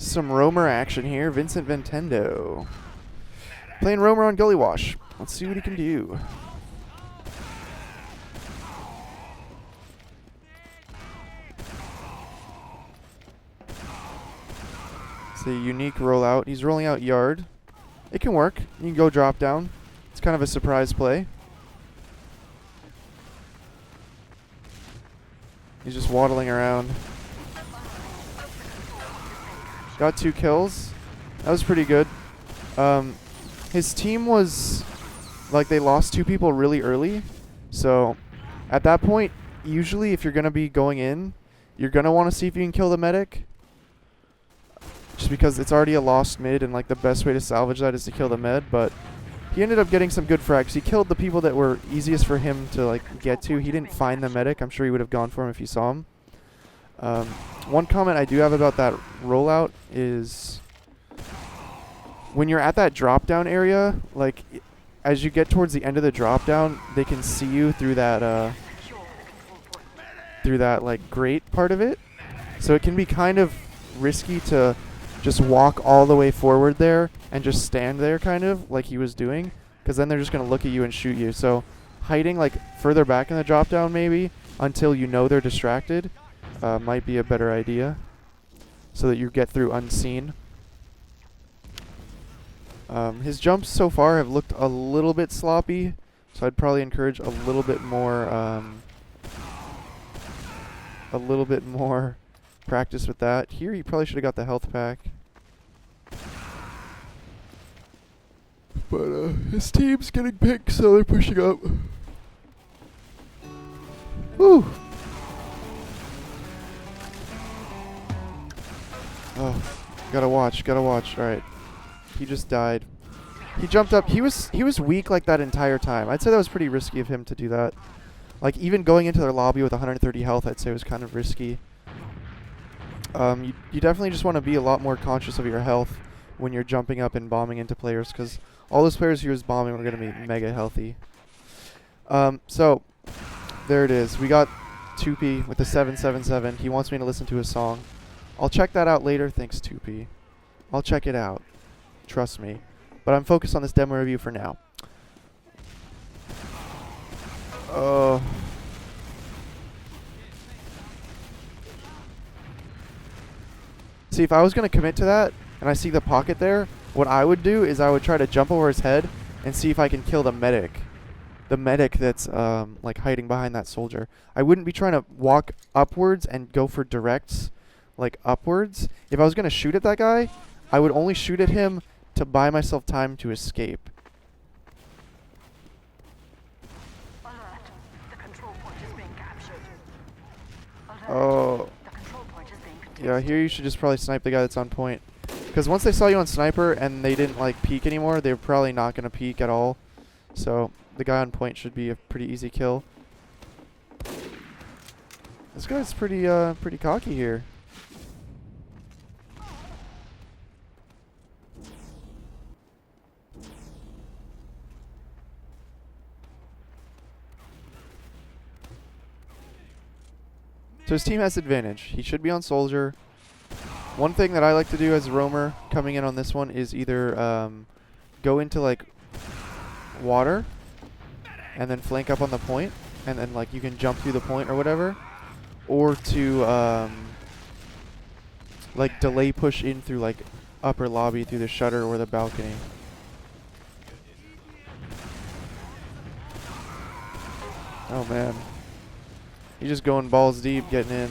Some roamer action here. Vincent Vintendo. Playing roamer on Gully Wash. Let's see what he can do. It's a unique rollout. He's rolling out yard. It can work. You can go drop down. It's kind of a surprise play. He's just waddling around. Got 2 kills. That was pretty good. His team was like they lost 2 people really early. So at that point, usually if you're going to be going in, you're going to want to see if you can kill the medic. Just because it's already a lost mid and like the best way to salvage that is to kill the med. But he ended up getting some good frags. He killed the people that were easiest for him to like get to. He didn't find the medic. I'm sure he would have gone for him if he saw him. One comment I do have about that rollout is when you're at that drop down area, like as you get towards the end of the drop down, they can see you through that like grate part of it. So it can be kind of risky to just walk all the way forward there and just stand there kind of like he was doing, because then they're just going to look at you and shoot you. So hiding like further back in the drop down maybe until you know they're distracted might be a better idea, so that you get through unseen. His jumps so far have looked a little bit sloppy, so I'd probably encourage a little bit more practice with that. Here he probably should have got the health pack. But his team's getting picked, so they're pushing up. Woo! Oh, gotta watch. Alright. He just died. He jumped up. He was weak like that entire time. I'd say that was pretty risky of him to do that. Like even going into their lobby with 130 health, I'd say was kind of risky. You definitely just want to be a lot more conscious of your health when you're jumping up and bombing into players, because all those players he was bombing were going to be mega healthy. So there it is. We got 2P with the 777. He wants me to listen to his song. I'll check that out later. Thanks, 2P. I'll check it out. Trust me. But I'm focused on this demo review for now. See, if I was going to commit to that, and I see the pocket there, what I would do is I would try to jump over his head and see if I can kill the medic. The medic that's like hiding behind that soldier. I wouldn't be trying to walk upwards and go for directs like upwards. If I was going to shoot at that guy, I would only shoot at him to buy myself time to escape. Alert. The control point is being captured. Alert. Oh. The control point is being contested. Yeah, here you should just probably snipe the guy that's on point. Because once they saw you on sniper and they didn't like peek anymore, they're probably not going to peek at all. So the guy on point should be a pretty easy kill. This guy's pretty cocky here. So his team has advantage. He should be on soldier. One thing that I like to do as a roamer coming in on this one is either go into like water and then flank up on the point, and then like you can jump through the point or whatever, or to like delay push in through like upper lobby through the shutter or the balcony. Oh man. He's just going balls deep, getting in.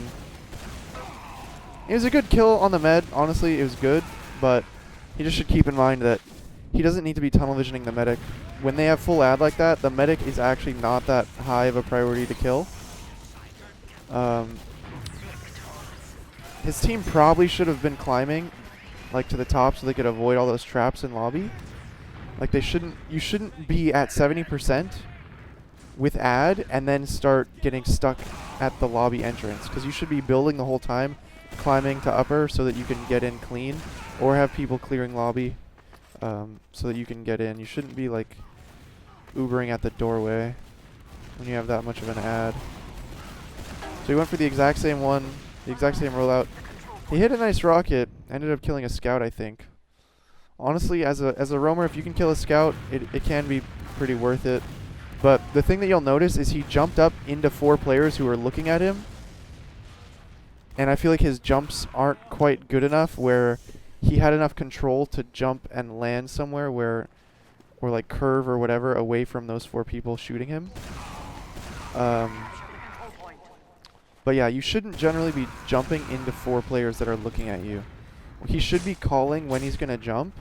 It was a good kill on the med. Honestly, it was good, but he just should keep in mind that he doesn't need to be tunnel visioning the medic. When they have full ad like that, the medic is actually not that high of a priority to kill. His team probably should have been climbing like to the top so they could avoid all those traps in lobby. Like you shouldn't be at 70% with ad and then start getting stuck at the lobby entrance, because you should be building the whole time, climbing to upper so that you can get in clean, or have people clearing lobby so that you can get in. You shouldn't be like Ubering at the doorway when you have that much of an ad. So he went for the exact same one, the exact same rollout. He hit a nice rocket. Ended up killing a scout, I think. Honestly, as a roamer, if you can kill a scout, it can be pretty worth it. But the thing that you'll notice is he jumped up into 4 players who were looking at him. And I feel like his jumps aren't quite good enough where he had enough control to jump and land somewhere where, or like curve or whatever, away from those 4 people shooting him. But yeah, you shouldn't generally be jumping into 4 players that are looking at you. He should be calling when he's going to jump.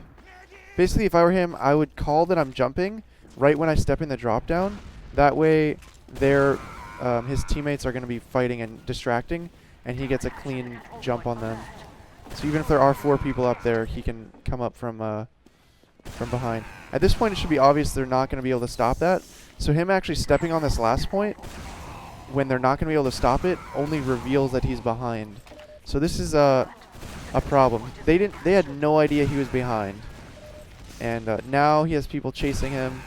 Basically, if I were him, I would call that I'm jumping right when I step in the drop down. That way, his teammates are going to be fighting and distracting, and he gets a clean jump on them. So even if there are 4 people up there, he can come up from behind. At this point, it should be obvious they're not going to be able to stop that. So him actually stepping on this last point, when they're not going to be able to stop it, only reveals that he's behind. So this is a problem. They had no idea he was behind. And now he has people chasing him.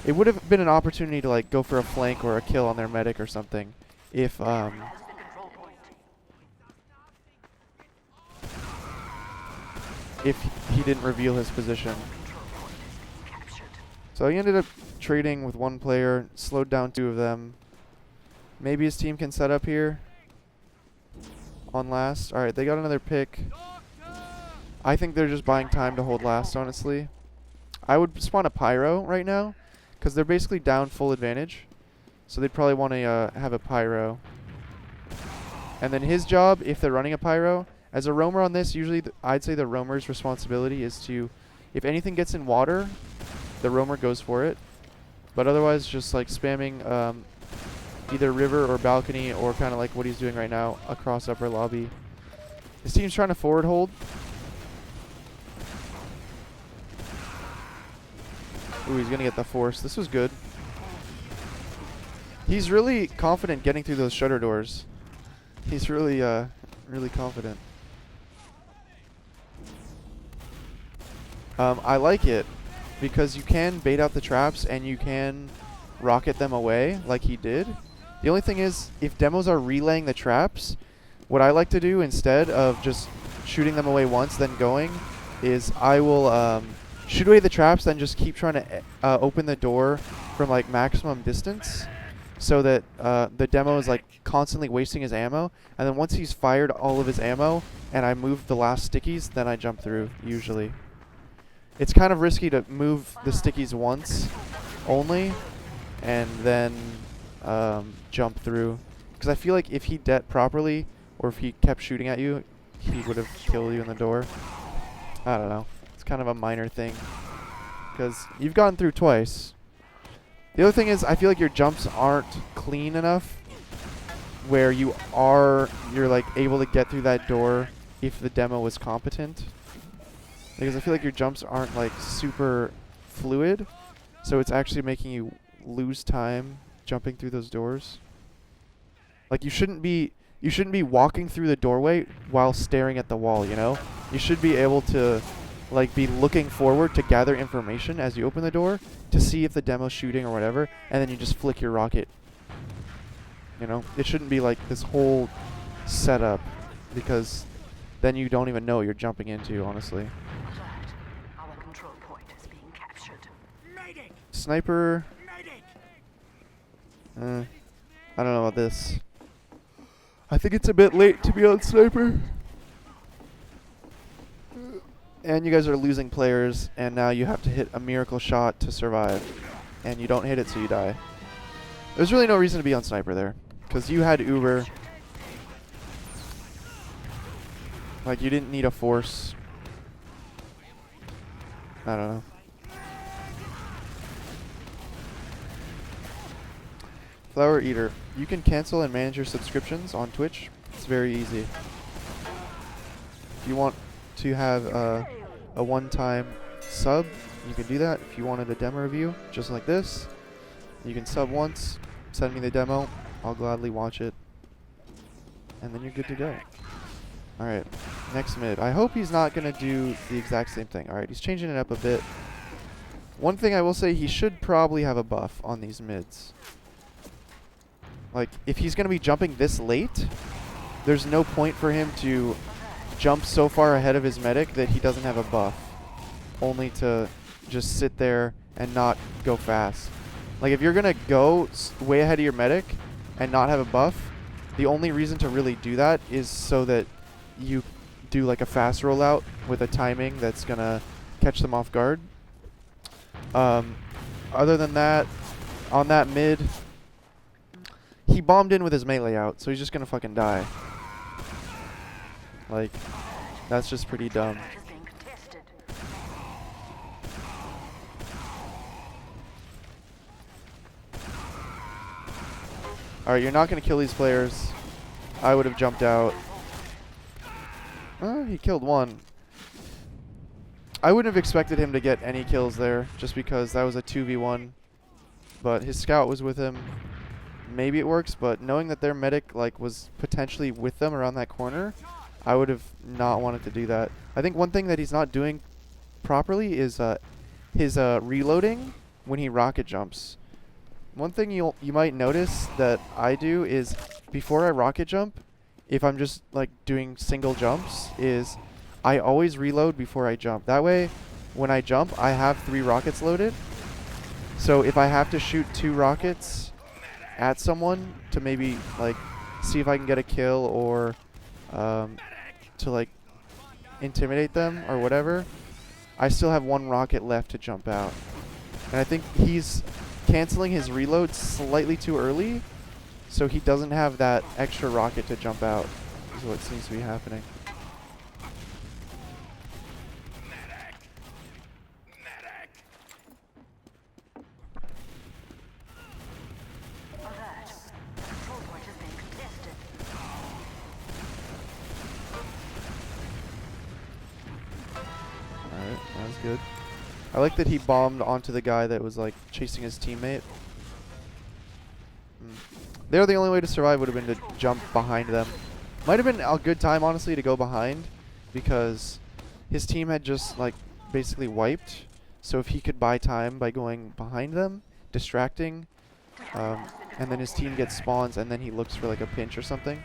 It would have been an opportunity to like go for a flank or a kill on their medic or something if he didn't reveal his position. So he ended up trading with 1 player, slowed down 2 of them. Maybe his team can set up here on last. Alright, they got another pick. I think they're just buying time to hold last, honestly. I would spawn a pyro right now, because they're basically down full advantage. So they'd probably want to have a pyro. And then his job, if they're running a pyro, as a roamer on this, usually I'd say the roamer's responsibility is to, if anything gets in water, the roamer goes for it. But otherwise, just like spamming either river or balcony, or kind of like what he's doing right now across upper lobby. His team's trying to forward hold. Ooh, he's going to get the force. This was good. He's really confident getting through those shutter doors. He's really, really confident. I like it because you can bait out the traps and you can rocket them away like he did. The only thing is, if demos are relaying the traps, what I like to do instead of just shooting them away once then going is I will shoot away the traps, then just keep trying to open the door from like maximum distance, so that the demo is like constantly wasting his ammo. And then once he's fired all of his ammo and I move the last stickies, then I jump through usually. It's kind of risky to move the stickies once only and then jump through, because I feel like if he det properly or if he kept shooting at you, he would have killed you in the door. I don't know. It's kind of a minor thing because you've gone through twice. The other thing is, I feel like your jumps aren't clean enough where you're like able to get through that door if the demo was competent. Because I feel like your jumps aren't like super fluid, so it's actually making you lose time jumping through those doors. Like you shouldn't be walking through the doorway while staring at the wall, you know? You should be able to like be looking forward to gather information as you open the door to see if the demo's shooting or whatever, and then you just flick your rocket. You know, it shouldn't be like this whole setup, because then you don't even know what you're jumping into, honestly. Our control point is being captured. Sniper. I don't know about this. I think it's a bit late to be on sniper. And you guys are losing players, and now you have to hit a miracle shot to survive. And you don't hit it, so you die. There's really no reason to be on sniper there, because you had Uber. Like, you didn't need a force. I don't know. Flower Eater. You can cancel and manage your subscriptions on Twitch. It's very easy. If you want to have a one-time sub, you can do that. If you wanted a demo review, just like this, you can sub once, send me the demo, I'll gladly watch it, and then you're good to go. Alright, next mid. I hope he's not going to do the exact same thing. Alright, he's changing it up a bit. One thing I will say, he should probably have a buff on these mids. Like, if he's going to be jumping this late, there's no point for him to jump so far ahead of his medic that he doesn't have a buff, only to just sit there and not go fast. Like, if you're gonna go way ahead of your medic and not have a buff, the only reason to really do that is so that you do like a fast rollout with a timing that's gonna catch them off guard. Other than that, on that mid, he bombed in with his melee out, so he's just gonna fucking die. Like, that's just pretty dumb. Alright, you're not gonna kill these players. I would have jumped out. He killed one. I wouldn't have expected him to get any kills there, just because that was a 2v1. But his scout was with him. Maybe it works, but knowing that their medic like was potentially with them around that corner, I would have not wanted to do that. I think one thing that he's not doing properly is his reloading when he rocket jumps. One thing you might notice that I do is before I rocket jump, if I'm just like doing single jumps, is I always reload before I jump. That way, when I jump, I have 3 rockets loaded. So if I have to shoot 2 rockets at someone to maybe like see if I can get a kill or to like intimidate them or whatever, I still have 1 rocket left to jump out. And I think he's canceling his reload slightly too early, so he doesn't have that extra rocket to jump out, is what seems to be happening. Alright, that was good. I like that he bombed onto the guy that was like chasing his teammate. There, the only way to survive would have been to jump behind them. Might have been a good time, honestly, to go behind, because his team had just like basically wiped. So if he could buy time by going behind them, distracting, and then his team gets spawns, and then he looks for like a pinch or something.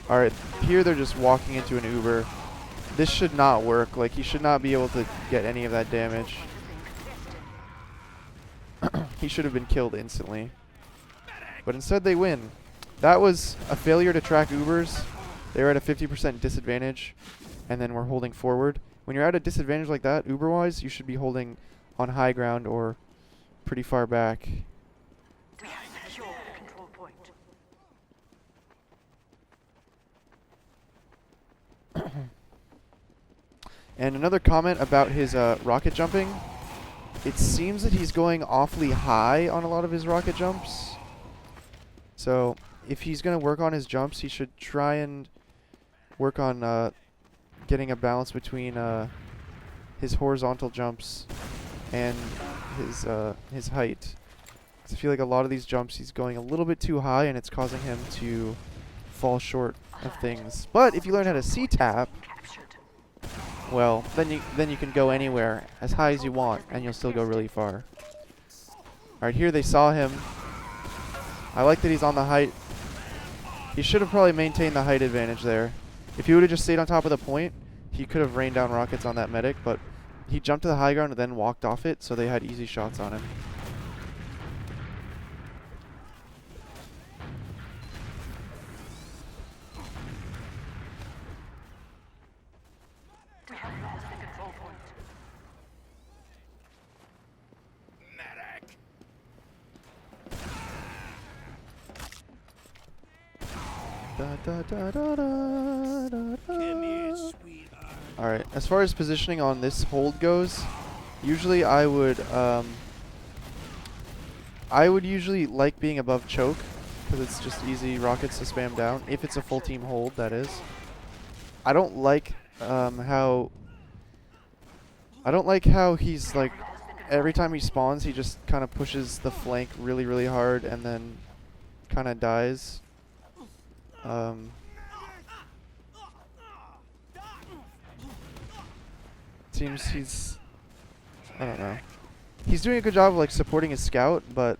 Alright, here they're just walking into an Uber. This should not work. Like, he should not be able to get any of that damage. He should have been killed instantly. But instead they win. That was a failure to track Ubers. They were at a 50% disadvantage, and then we're holding forward. When you're at a disadvantage like that, Uber-wise, you should be holding on high ground or pretty far back. And another comment about his rocket jumping. It seems that he's going awfully high on a lot of his rocket jumps. So if he's going to work on his jumps, he should try and work on getting a balance between his horizontal jumps and his height. 'Cause I feel like a lot of these jumps he's going a little bit too high, and it's causing him to fall short of things. But if you learn how to C-tap, well, then you can go anywhere as high as you want, and you'll still go really far. Alright, here they saw him. I like that he's on the height. He should have probably maintained the height advantage there. If he would have just stayed on top of the point, he could have rained down rockets on that medic, but he jumped to the high ground and then walked off it, so they had easy shots on him. Alright, as far as positioning on this hold goes, usually I would usually like being above choke, because it's just easy rockets to spam down, if it's a full team hold, that is. I don't like how he's like, every time he spawns he just kind of pushes the flank really, really hard and then kind of dies. Seems he's, I don't know. He's doing a good job of like supporting his scout, but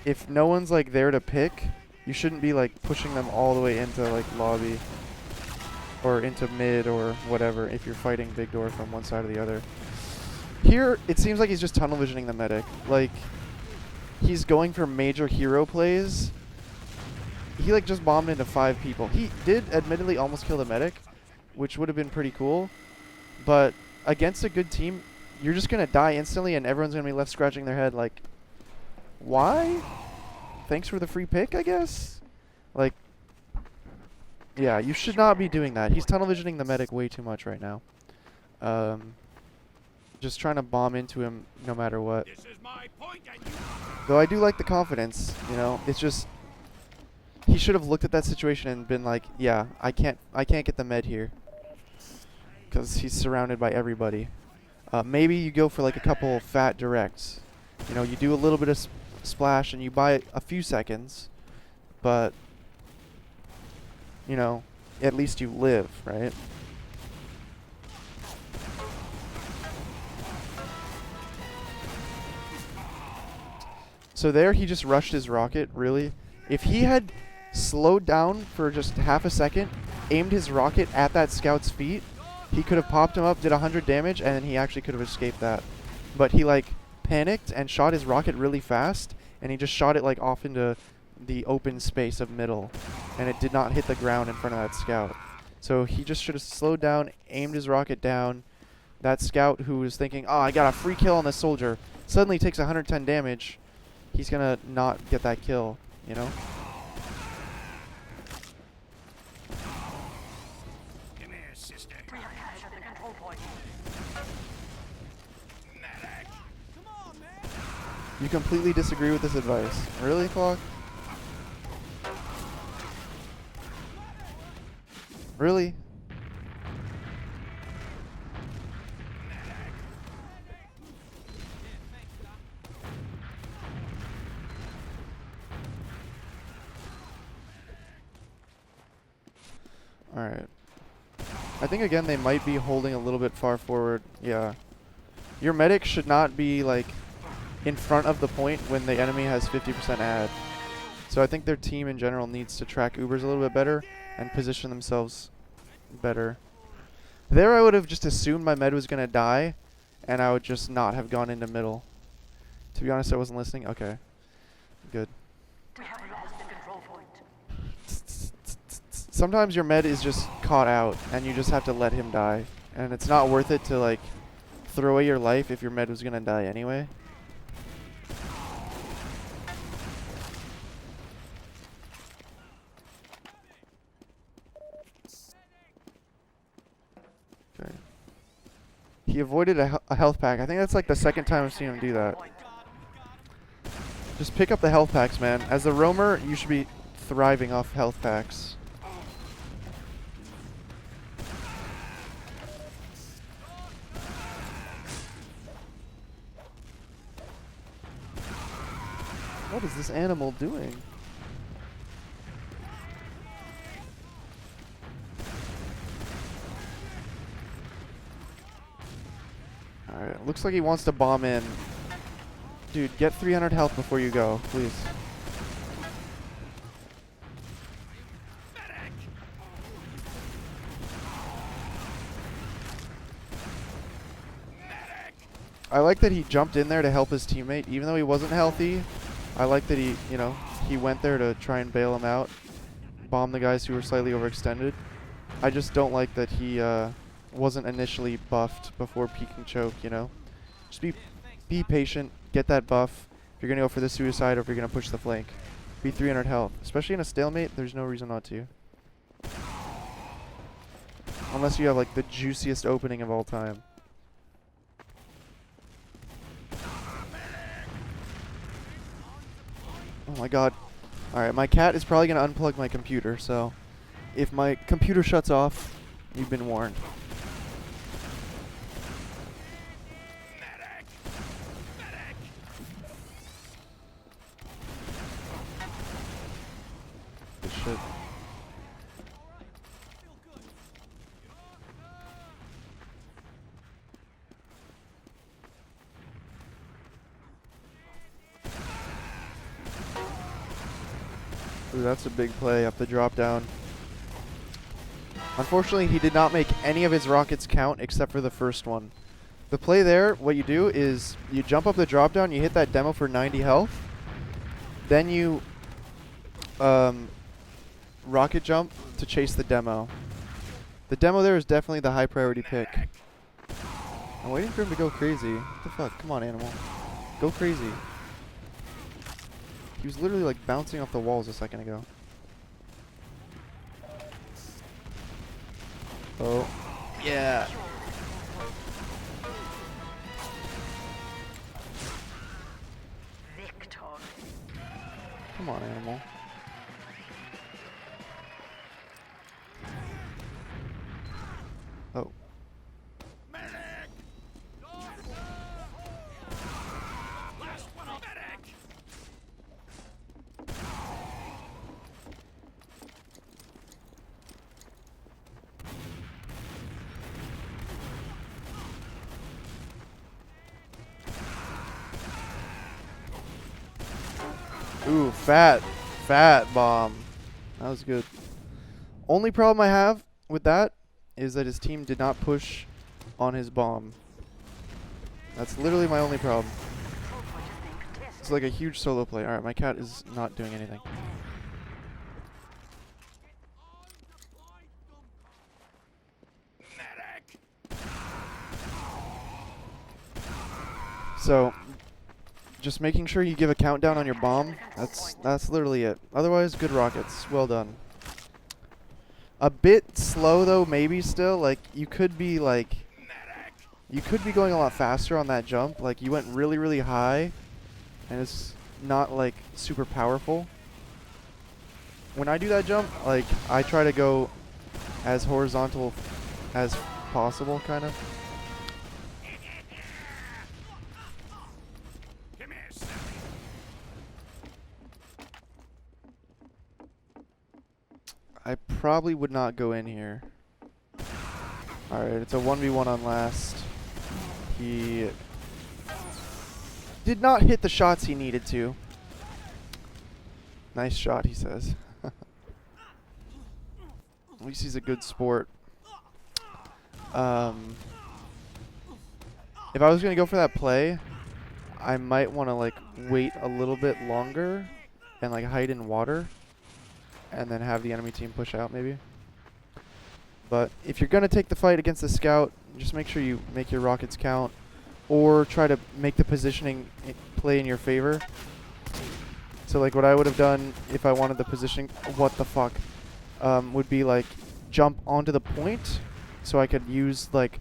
if no one's like there to pick, you shouldn't be like pushing them all the way into like lobby or into mid or whatever if you're fighting big door from one side or the other. Here, it seems like he's just tunnel visioning the medic. Like, he's going for major hero plays. He like just bombed into 5 people. He did admittedly almost kill the medic, which would have been pretty cool. But against a good team, you're just going to die instantly and everyone's going to be left scratching their head like, why? Thanks for the free pick, I guess? Like, yeah, you should not be doing that. He's tunnel visioning the medic way too much right now. Just trying to bomb into him no matter what. Though I do like the confidence, you know. It's just he should have looked at that situation and been like, yeah, I can't get the med here because he's surrounded by everybody. Maybe you go for like a couple fat directs. You know, you do a little bit of splash and you buy a few seconds, but you know, at least you live, right? So there he just rushed his rocket, really. If he had slowed down for just half a second, aimed his rocket at that scout's feet, he could have popped him up, did 100 damage, and then he actually could have escaped that. But he like panicked and shot his rocket really fast, and he just shot it like off into the open space of middle, and it did not hit the ground in front of that scout. So he just should have slowed down, aimed his rocket down. That scout who was thinking, oh, I got a free kill on this soldier, suddenly takes 110 damage. He's gonna not get that kill, you know? Come here, sister. We have captured the control point. Medic. Come on, man. You completely disagree with this advice. Really, Clock? Really? Alright. I think again they might be holding a little bit far forward. Yeah. Your medic should not be like in front of the point when the enemy has 50% ad. So I think their team in general needs to track Ubers a little bit better and position themselves better. There I would have just assumed my med was going to die and I would just not have gone into middle. To be honest, I wasn't listening. Okay. Good. We have lost the control point. Sometimes your med is just caught out and you just have to let him die. And it's not worth it to like throw away your life if your med was going to die anyway. Okay. He avoided a health pack. I think that's like the second time I've seen him do that. Just pick up the health packs, man. As a roamer, you should be thriving off health packs. What is this animal doing? Alright, looks like he wants to bomb in. Dude, get 300 health before you go, please. I like that he jumped in there to help his teammate, even though he wasn't healthy. I like that he, you know, he went there to try and bail him out, bomb the guys who were slightly overextended. I just don't like that he wasn't initially buffed before peeking choke, you know. Just be patient, get that buff. If you're going to go for the suicide or if you're going to push the flank. Be 300 health. Especially in a stalemate, there's no reason not to. Unless you have like the juiciest opening of all time. Oh my god. Alright, my cat is probably going to unplug my computer, so if my computer shuts off, you've been warned. Good shit. Ooh, that's a big play up the drop down. Unfortunately, he did not make any of his rockets count except for the first one. The play there, what you do is you jump up the drop down, you hit that demo for 90 health, then you rocket jump to chase the demo. The demo there is definitely the high priority pick. I'm waiting for him to go crazy. What the fuck? Come on, animal. Go crazy. He was literally like bouncing off the walls a second ago. Oh. Yeah. Come on, animal. Oh. Medic! Last one, medic! Ooh, fat bomb. That was good. Only problem I have with that is that his team did not push on his bomb. That's literally my only problem. It's like a huge solo play. Alright, my cat is not doing anything. Medic! So, just making sure you give a countdown on your bomb. That's literally it. Otherwise, good rockets. Well done. A bit slow though, maybe still. Like you could be going a lot faster on that jump. Like you went really, really high, and it's not like super powerful. When I do that jump, like I try to go as horizontal as possible, kind of. Come here, Sally. I probably would not go in here. Alright, it's a 1v1 on last. He did not hit the shots he needed to. Nice shot, he says. At least he's a good sport. If I was going to go for that play, I might want to like wait a little bit longer and like hide in water and then have the enemy team push out maybe. But if you're going to take the fight against the scout, just make sure you make your rockets count or try to make the positioning play in your favor. So like what I would have done if I wanted the positioning, what the fuck, would be like jump onto the point so I could use like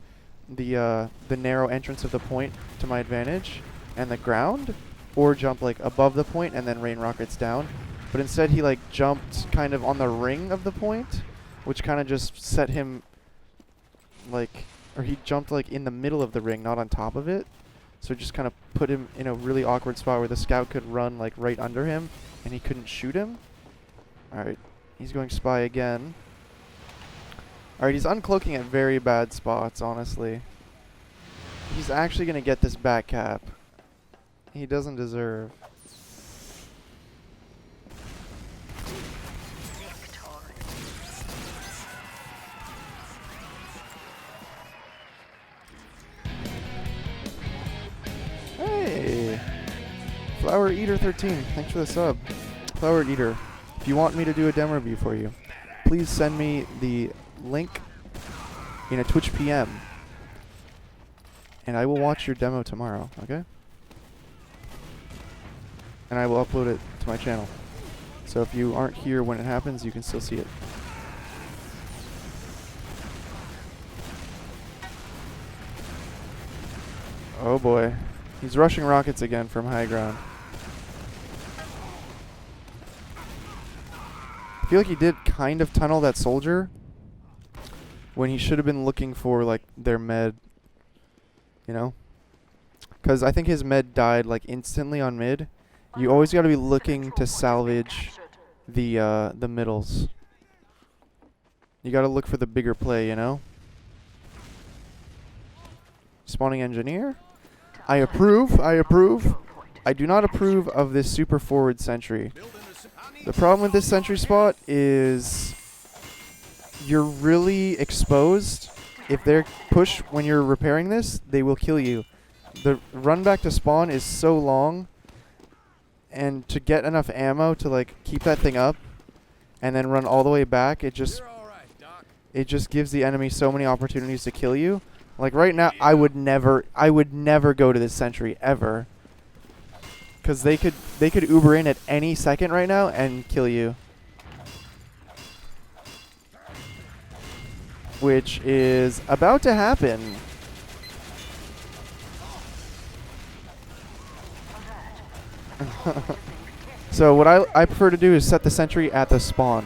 the narrow entrance of the point to my advantage and the ground, or jump like above the point and then rain rockets down. But instead he like jumped kind of on the ring of the point, which kind of just set him like, or he jumped like in the middle of the ring, not on top of it. So it just kind of put him in a really awkward spot where the scout could run like right under him and he couldn't shoot him. Alright, he's going spy again. Alright, he's uncloaking at very bad spots, honestly. He's actually going to get this back cap. He doesn't deserve. Hey! Flower Eater 13, thanks for the sub. Flower Eater, if you want me to do a demo review for you, please send me the link in a Twitch PM, and I will watch your demo tomorrow, okay? And I will upload it to my channel. So if you aren't here when it happens, you can still see it. Oh boy. He's rushing rockets again from high ground. I feel like he did kind of tunnel that soldier when he should have been looking for like their med, you know? Because I think his med died like instantly on mid. You always got to be looking to salvage the middles. You got to look for the bigger play, you know? Spawning engineer? I approve. I approve. I do not approve of this super forward sentry. The problem with this sentry spot is you're really exposed. If they're pushed when you're repairing this, they will kill you. The run back to spawn is so long, and to get enough ammo to like keep that thing up and then run all the way back, it just gives the enemy so many opportunities to kill you. Like right now, I would never go to this sentry ever, because they could Uber in at any second right now and kill you, which is about to happen. So what I prefer to do is set the sentry at the spawn.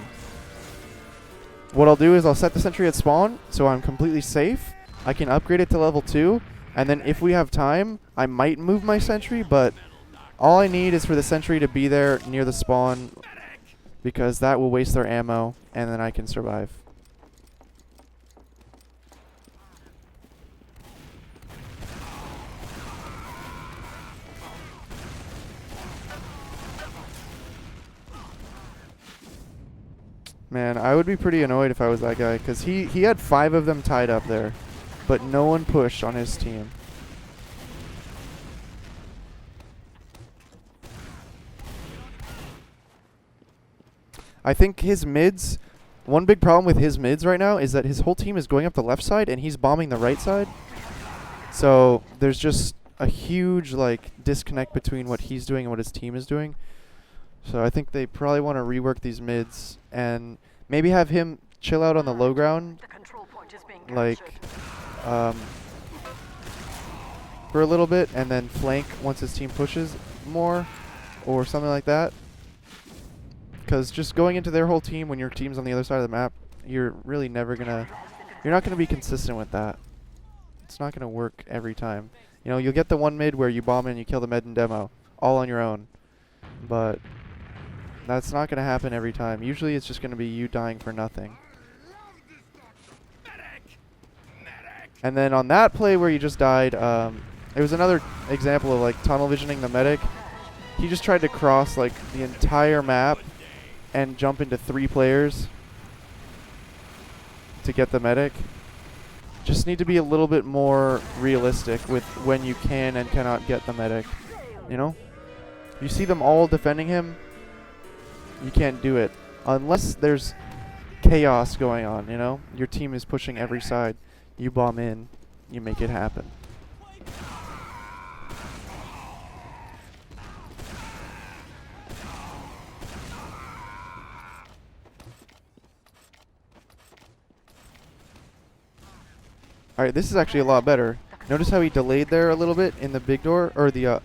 What I'll do is I'll set the sentry at spawn so I'm completely safe. I can upgrade it to level 2, and then if we have time, I might move my sentry, but all I need is for the sentry to be there near the spawn, because that will waste their ammo, and then I can survive. Man, I would be pretty annoyed if I was that guy, because he had 5 of them tied up there, but no one pushed on his team. I think his mids, one big problem with his mids right now is that his whole team is going up the left side and he's bombing the right side. So there's just a huge like disconnect between what he's doing and what his team is doing. So I think they probably want to rework these mids and maybe have him chill out on the low ground, The control point is being like captured. for a little bit, and then flank once his team pushes more or something like that. Because just going into their whole team when your team's on the other side of the map, you're really never gonna, you're not gonna be consistent with that. It's not gonna work every time. You know, you'll get the one mid where you bomb and you kill the med in demo, all on your own. But that's not gonna happen every time. Usually it's just gonna be you dying for nothing. And then on that play where you just died, it was another example of like tunnel visioning the medic. He just tried to cross like the entire map and jump into 3 players to get the medic. Just need to be a little bit more realistic with when you can and cannot get the medic. You know? You see them all defending him, you can't do it. Unless there's chaos going on, you know? Your team is pushing every side. You bomb in, you make it happen. Alright, this is actually a lot better. Notice how he delayed there a little bit in the big door, or the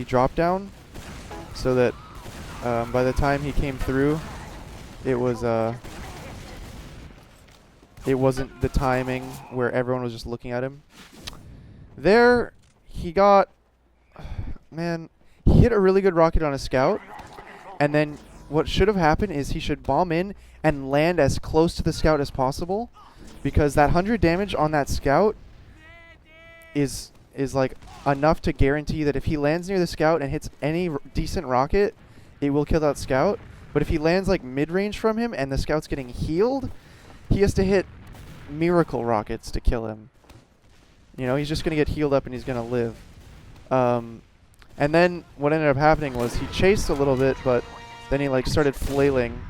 drop down, so that by the time he came through, it wasn't the timing where everyone was just looking at him. There, he got, man, he hit a really good rocket on a scout, and then what should have happened is he should bomb in and land as close to the scout as possible, because that 100 damage on that scout is like enough to guarantee that if he lands near the scout and hits any decent rocket, it will kill that scout. But if he lands like mid-range from him and the scout's getting healed, he has to hit miracle rockets to kill him. You know, he's just going to get healed up and he's going to live. And then what ended up happening was he chased a little bit, but then he like started flailing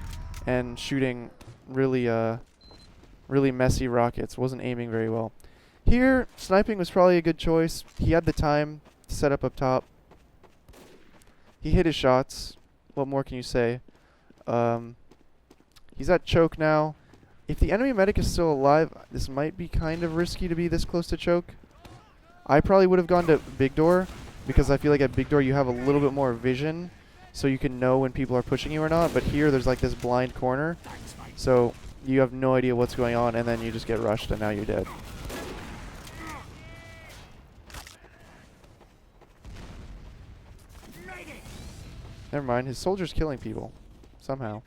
and shooting really messy rockets. Wasn't aiming very well. Here, sniping was probably a good choice. He had the time to set up top. He hit his shots. What more can you say? He's at choke now. If the enemy medic is still alive, this might be kind of risky to be this close to choke. I probably would have gone to big door, because I feel like at big door you have a little bit more vision, so you can know when people are pushing you or not. But here there's like this blind corner, so you have no idea what's going on, and then you just get rushed and now you're dead. Never mind, his soldier's killing people somehow.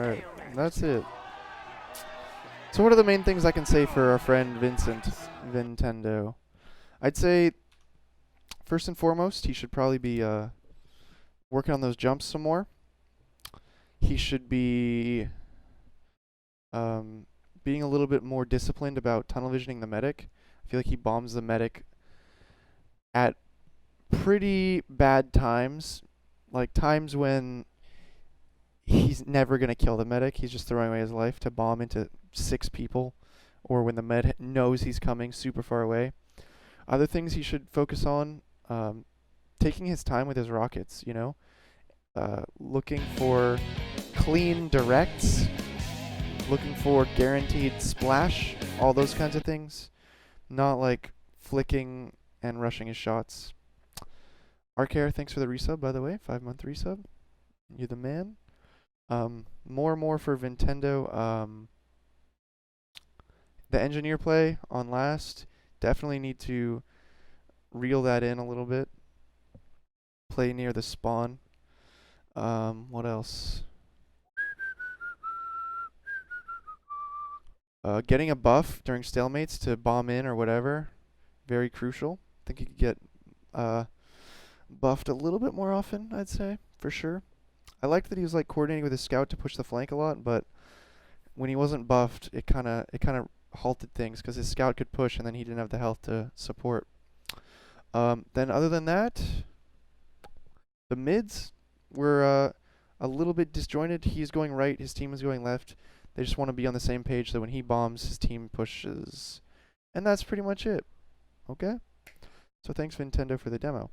Alright, that's it. So what are the main things I can say for our friend Vintendo? I'd say, first and foremost, he should probably be working on those jumps some more. He should be being a little bit more disciplined about tunnel visioning the medic. I feel like he bombs the medic at pretty bad times, like times when he's never going to kill the medic. He's just throwing away his life to bomb into 6 people, or when the med knows he's coming super far away. Other things he should focus on, taking his time with his rockets, you know, looking for clean directs, looking for guaranteed splash, all those kinds of things. Not like flicking and rushing his shots. Arcare, thanks for the resub, by the way. 5-month resub. You're the man. More and more for Vintendo. The engineer play on last. Definitely need to reel that in a little bit. Play near the spawn. What else? Getting a buff during stalemates to bomb in or whatever. Very crucial. I think he could get buffed a little bit more often, I'd say, for sure. I liked that he was like coordinating with his scout to push the flank a lot, but when he wasn't buffed, it kind of halted things because his scout could push and then he didn't have the health to support. Then other than that, the mids were a little bit disjointed. He's going right, his team is going left. They just want to be on the same page so when he bombs, his team pushes. And that's pretty much it. Okay? So thanks Vintendo for the demo.